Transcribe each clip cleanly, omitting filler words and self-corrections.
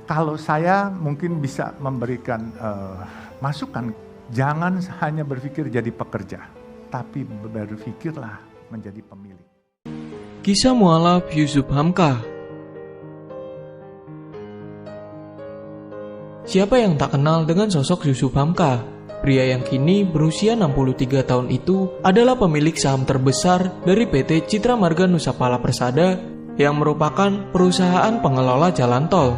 Kalau saya mungkin bisa memberikan masukan, jangan hanya berpikir jadi pekerja, tapi berpikirlah menjadi pemilik. Kisah mualaf Yusuf Hamka. Siapa yang tak kenal dengan sosok Yusuf Hamka? Pria yang kini berusia 63 tahun itu adalah pemilik saham terbesar dari PT Citra Marga Nusapala Persada yang merupakan perusahaan pengelola jalan tol.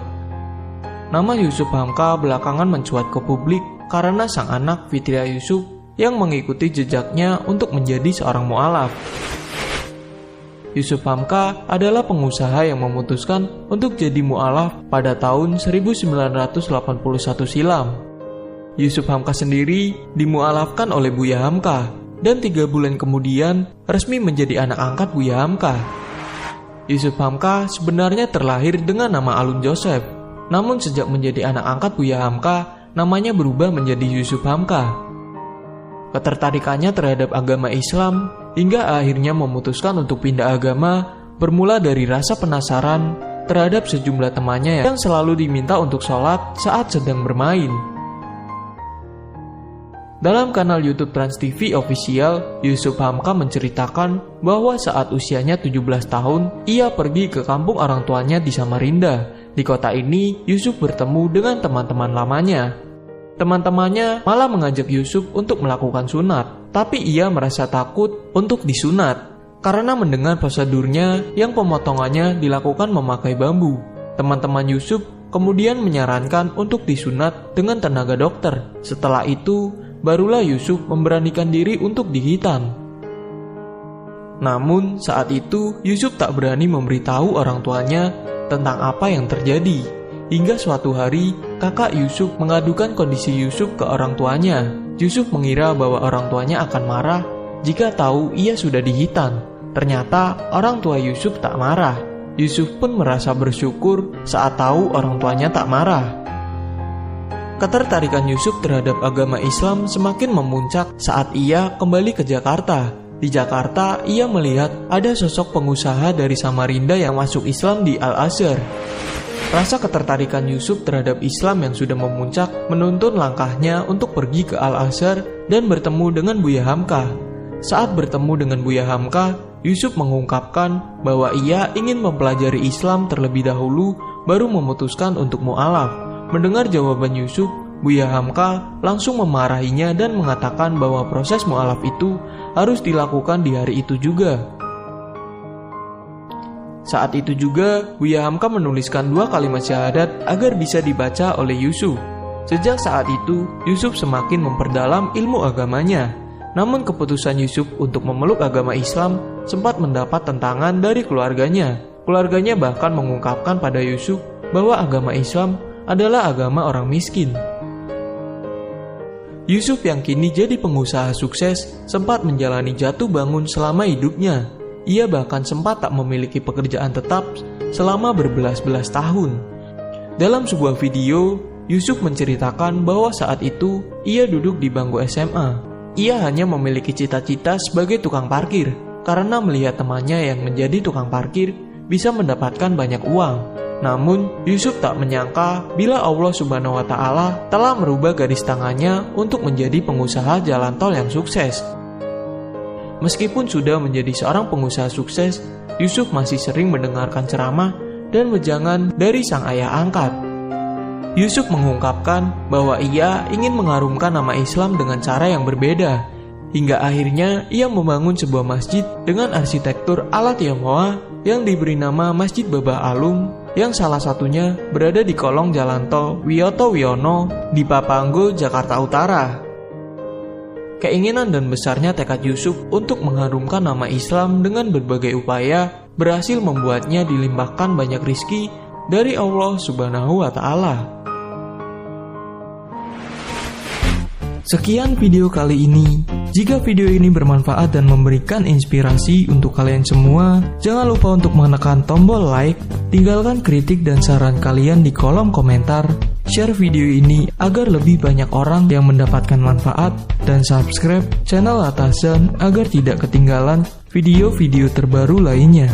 Nama Yusuf Hamka belakangan mencuat ke publik karena sang anak Fitria Yusuf yang mengikuti jejaknya untuk menjadi seorang mualaf. Yusuf Hamka adalah pengusaha yang memutuskan untuk jadi mualaf pada tahun 1981 silam. Yusuf Hamka sendiri dimualafkan oleh Buya Hamka dan 3 bulan kemudian resmi menjadi anak angkat Buya Hamka. Yusuf Hamka sebenarnya terlahir dengan nama Alun Joseph. Namun sejak menjadi anak angkat Buya Hamka, namanya berubah menjadi Yusuf Hamka. Ketertarikannya terhadap agama Islam hingga akhirnya memutuskan untuk pindah agama bermula dari rasa penasaran terhadap sejumlah temannya yang selalu diminta untuk sholat saat sedang bermain. Dalam kanal YouTube Trans TV Official, Yusuf Hamka menceritakan bahwa saat usianya 17 tahun, ia pergi ke kampung orang tuanya di Samarinda. Di kota ini, Yusuf bertemu dengan teman-teman lamanya. Teman-temannya malah mengajak Yusuf untuk melakukan sunat, tapi ia merasa takut untuk disunat karena mendengar prosedurnya yang pemotongannya dilakukan memakai bambu. Teman-teman Yusuf kemudian menyarankan untuk disunat dengan tenaga dokter. Setelah itu, barulah Yusuf memberanikan diri untuk dihitan. Namun saat itu Yusuf tak berani memberitahu orang tuanya tentang apa yang terjadi. Hingga suatu hari kakak Yusuf mengadukan kondisi Yusuf ke orang tuanya. Yusuf mengira bahwa orang tuanya akan marah jika tahu ia sudah dihitan. Ternyata orang tua Yusuf tak marah. Yusuf pun merasa bersyukur saat tahu orang tuanya tak marah. Ketertarikan Yusuf terhadap agama Islam semakin memuncak saat ia kembali ke Jakarta. Di Jakarta, ia melihat ada sosok pengusaha dari Samarinda yang masuk Islam di Al-Azhar. Rasa ketertarikan Yusuf terhadap Islam yang sudah memuncak menuntun langkahnya untuk pergi ke Al-Azhar dan bertemu dengan Buya Hamka. Saat bertemu dengan Buya Hamka, Yusuf mengungkapkan bahwa ia ingin mempelajari Islam terlebih dahulu baru memutuskan untuk mualaf. Mendengar jawaban Yusuf, Buya Hamka langsung memarahinya dan mengatakan bahwa proses mualaf itu harus dilakukan di hari itu juga. Saat itu juga, Buya Hamka menuliskan 2 kalimat syahadat agar bisa dibaca oleh Yusuf. Sejak saat itu, Yusuf semakin memperdalam ilmu agamanya. Namun keputusan Yusuf untuk memeluk agama Islam sempat mendapat tentangan dari keluarganya. Keluarganya bahkan mengungkapkan pada Yusuf bahwa agama Islam adalah agama orang miskin. Yusuf yang kini jadi pengusaha sukses sempat menjalani jatuh bangun selama hidupnya. Ia bahkan sempat tak memiliki pekerjaan tetap selama berbelas-belas tahun. Dalam sebuah video, Yusuf menceritakan bahwa saat itu ia duduk di bangku SMA. Ia hanya memiliki cita-cita sebagai tukang parkir karena melihat temannya yang menjadi tukang parkir bisa mendapatkan banyak uang. Namun, Yusuf tak menyangka bila Allah Subhanahu wa Ta'ala telah merubah garis tangannya untuk menjadi pengusaha jalan tol yang sukses. Meskipun sudah menjadi seorang pengusaha sukses, Yusuf masih sering mendengarkan ceramah dan wejangan dari sang ayah angkat. Yusuf mengungkapkan bahwa ia ingin mengharumkan nama Islam dengan cara yang berbeda. Hingga akhirnya ia membangun sebuah masjid dengan arsitektur ala Tionghoa yang diberi nama Masjid Baba Alum, yang salah satunya berada di kolong jalan tol Wiyoto Wiono di Papanggo, Jakarta Utara. Keinginan dan besarnya tekad Yusuf untuk mengharumkan nama Islam dengan berbagai upaya berhasil membuatnya dilimpahkan banyak rizki dari Allah Subhanahu wa Ta'ala. Sekian video kali ini. Jika video ini bermanfaat dan memberikan inspirasi untuk kalian semua, jangan lupa untuk menekan tombol like, tinggalkan kritik dan saran kalian di kolom komentar, share video ini agar lebih banyak orang yang mendapatkan manfaat, dan subscribe channel Atasan agar tidak ketinggalan video-video terbaru lainnya.